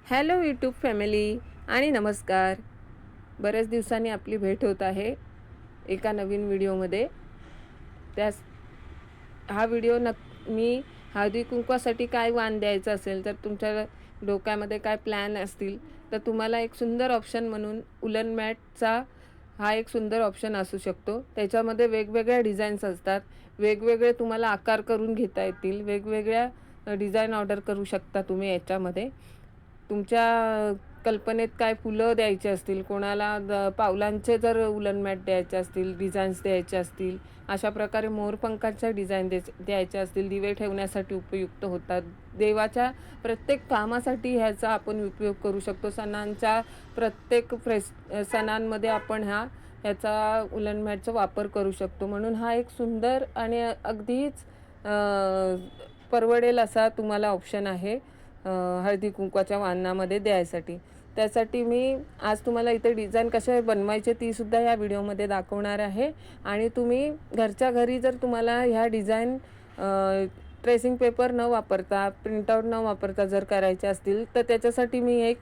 Hello YouTube family आणि नमस्कार. बऱ्याच दिवसांनी आपली भेट होत आहे एका नवीन व्हिडिओमध्ये. त्यास हा व्हिडिओ मी हळदी कुंकवासाठी काय वाण द्यायचं असेल तर तुमच्या डोक्यामध्ये काय प्लॅन असतील तर तुम्हाला एक सुंदर ऑप्शन म्हणून उलन मॅटचा हा एक सुंदर ऑप्शन असू शकतो. त्याच्यामध्ये वेगवेगळ्या डिझाईन्स असतात, वेगवेगळे तुम्हाला आकार करून घेता येतील, वेगवेगळ्या डिझाईन ऑर्डर करू शकता तुम्ही याच्यामध्ये. तुमच्या कल्पनेत काय फुलं द्यायचे असतील, कोणाला पावलांचे जर उलन मॅट द्यायचे असतील, डिझाईन्स द्यायचे असतील, अशा प्रकारे मोरपंखाच्या डिझाईन द्यायच्या असतील, दिवे ठेवण्यासाठी उपयुक्त होतात. देवाच्या प्रत्येक कामासाठी ह्याचा आपण उपयोग करू शकतो. सणांच्या प्रत्येक सणांमध्ये आपण ह्याचा उलन मॅटचा वापर करू शकतो. म्हणून हा एक सुंदर आणि अगदीच परवडेल असा तुम्हाला ऑप्शन आहे हळदी कुंकवाच्या वाणामध्ये द्यायसाठी. त्यासाठी मी आज तुम्हाला इथे डिझाईन कशा बनवायचे तीसुद्धा या व्हिडिओमध्ये दाखवणार आहे. आणि तुम्ही घरच्या घरी जर तुम्हाला ह्या डिझाईन ट्रेसिंग पेपर न वापरता, प्रिंटआउट न वापरता जर करायचे असतील तर त्याच्यासाठी मी एक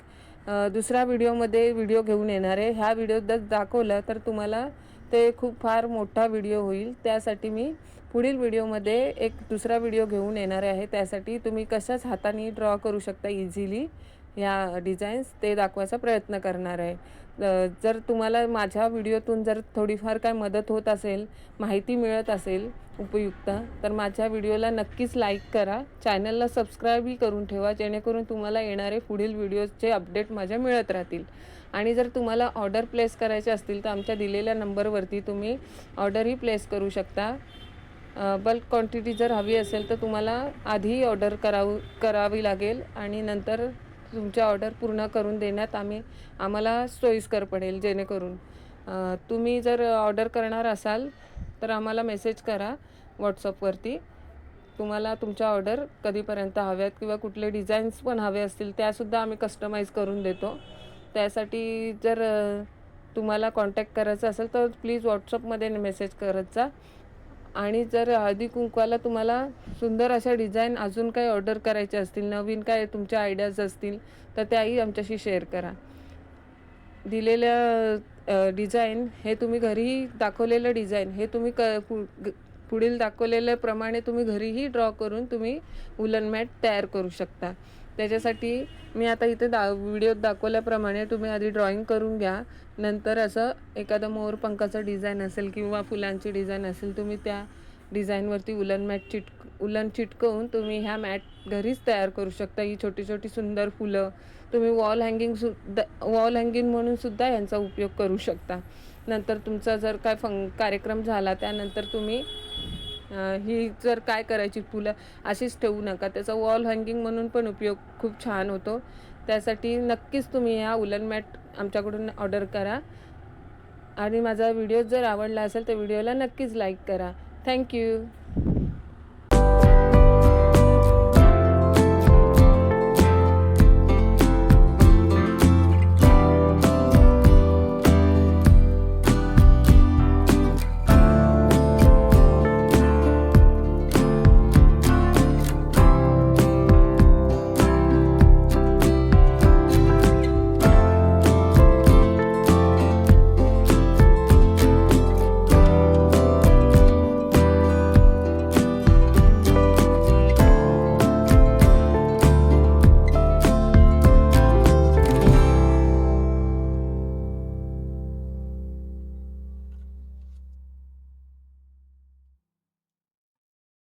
दुसऱ्या व्हिडिओ घेऊन येणार आहे. ह्या व्हिडिओत जर दाखवलं तर तुम्हाला ते खूप फार मोठा व्हिडिओ होईल. त्यासाठी मी पुढील व्हिडिओमध्ये एक दुसरा व्हिडिओ घेऊन येणार आहे. त्यासाठी तुम्ही कशाच हाताने ड्रॉ करू शकता इझिली ह्या डिझाईन्स ते दाखवायचा प्रयत्न करणार आहे. जर तुम्हाला माझ्या व्हिडिओतून जर थोडीफार काय मदत होत असेल, माहिती मिळत असेल उपयुक्त, तर माझ्या व्हिडिओला नक्कीच लाईक करा, चॅनलला सबस्क्राईबही करून ठेवा, जेणेकरून तुम्हाला येणारे पुढील व्हिडिओजचे अपडेट माझ्या मिळत राहतील. आणि जर तुम्हाला ऑर्डर प्लेस करायचे असतील तर आमच्या दिलेल्या नंबरवरती तुम्ही ऑर्डरही प्लेस करू शकता. बल्क क्वांटिटी जर हवी असेल तर तुम्हाला आधी ऑर्डर करावी लागेल आणि नंतर तुमच्या ऑर्डर पूर्ण करून देण्यात आम्हाला सोयीस्कर पडेल. जेणेकरून तुम्ही जर ऑर्डर करणार असाल तर आम्हाला मेसेज करा व्हॉट्सअपवरती. तुम्हाला तुमच्या ऑर्डर कधीपर्यंत हव्यात किंवा कुठले डिझाईन्स पण हवे असतील त्यासुद्धा आम्ही कस्टमाइज करून देतो. त्यासाठी जर तुम्हाला कॉन्टॅक्ट करायचं असेल तर प्लीज व्हॉट्सअपमध्ये मेसेज करत जा. आणि जर हळदी कुंकवाला तुम्हाला सुंदर अशा डिझाईन अजून काही ऑर्डर करायचे असतील, नवीन काय तुमच्या आयडियाज असतील तर त्याही आमच्याशी शेअर करा. दिलेल्या डिझाईन हे तुम्ही घरीही दाखवलेलं डिझाईन हे तुम्ही पुढील दाखवलेल्याप्रमाणे तुम्ही घरीही ड्रॉ करून तुम्ही उलन मॅट तयार करू शकता. त्याच्यासाठी मी आता इथे व्हिडिओत दाखवल्याप्रमाणे तुम्ही आधी ड्रॉईंग करून घ्या. नंतर असं एखादं मोरपंखाचं डिझाईन असेल किंवा फुलांची डिझाईन असेल, तुम्ही त्या डिझाईनवरती उलन चिटकवून तुम्ही ह्या मॅट घरीच तयार करू शकता. ही छोटी छोटी सुंदर फुलं तुम्ही वॉल हँगिंग म्हणून सुद्धा यांचा उपयोग करू शकता. नंतर तुमचा जर काय कार्यक्रम झाला त्यानंतर तुम्ही ही जर काय करायची फुलं अशीच ठेवू नका, त्याचा वॉल हँगिंग म्हणून पण उपयोग खूप छान होतो. त्यासाठी नक्कीच तुम्ही ह्या उलन मॅट आमच्याकडून ऑर्डर करा. आणि माझा व्हिडिओ जर आवडला असेल तर व्हिडिओला नक्कीच लाईक करा. थँक्यू.